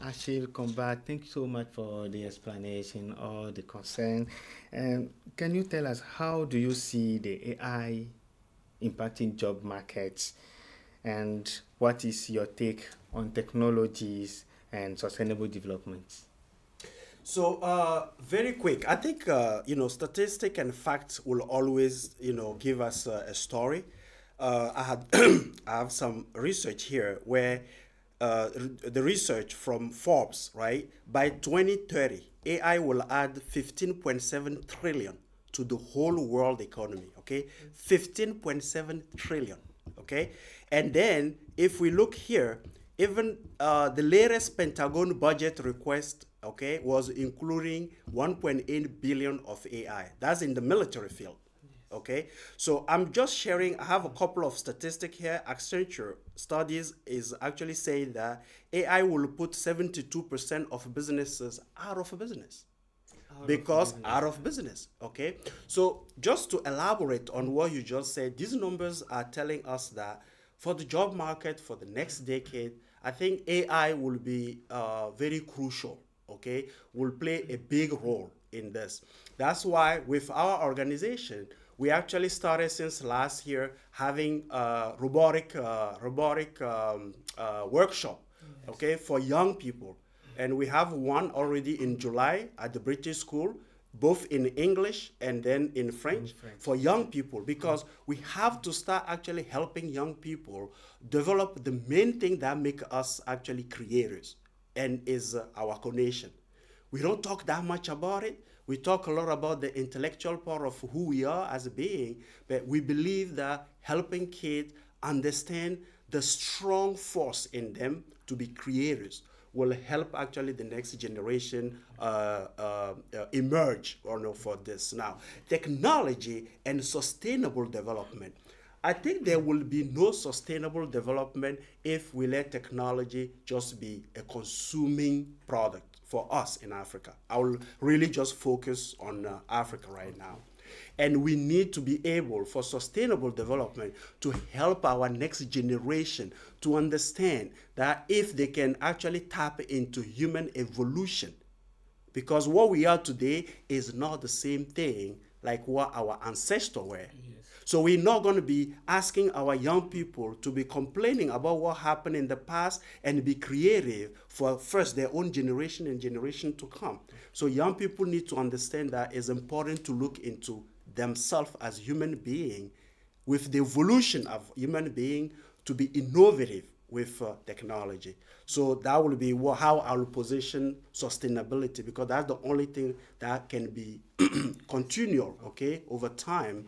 Achille, come back. Thank you so much for the explanation or the concern. And can you tell us how do you see the AI impacting job markets, and what is your take on technologies and sustainable development? So, very quick. I think statistic and facts will always, give us a story. I had I have some research here where the research from Forbes, right? By 2030, AI will add 15.7 trillion to the whole world economy. Okay, 15.7 trillion. Okay, and then if we look here, even the latest Pentagon budget request, okay, was including 1.8 billion of AI. That's in the military field. Okay, so I'm just sharing. I have a couple of statistics here. Accenture studies is actually saying that AI will put 72% of businesses out of business because out of business. Okay, so just to elaborate on what you just said, these numbers are telling us that for the job market for the next decade, I think AI will be very crucial. Okay, will play a big role in this. That's why with our organization, we actually started since last year having a robotic workshop, okay, for young people. And we have one already in July at the British School, both in English and then in French for young people, because we have to start actually helping young people develop the main thing that make us actually creators and is our connection. We don't talk that much about it. We talk a lot about the intellectual part of who we are as a being, but we believe that helping kids understand the strong force in them to be creators will help actually the next generation emerge or no for this now. Technology and sustainable development. I think there will be no sustainable development if we let technology just be a consuming product for us in Africa. I will really just focus on Africa right now. And we need to be able, for sustainable development, to help our next generation to understand that if they can actually tap into human evolution, because what we are today is not the same thing like what our ancestors were. Yes. So we're not going to be asking our young people to be complaining about what happened in the past and be creative for first their own generation and generation to come. So young people need to understand that it's important to look into themselves as human being with the evolution of human being to be innovative with technology. So that will be how I will position sustainability, because that's the only thing that can be continual, okay, over time,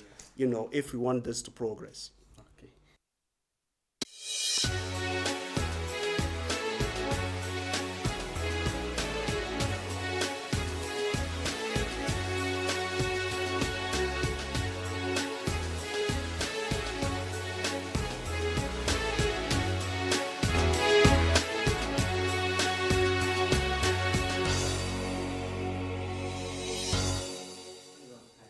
if we want this to progress. Okay.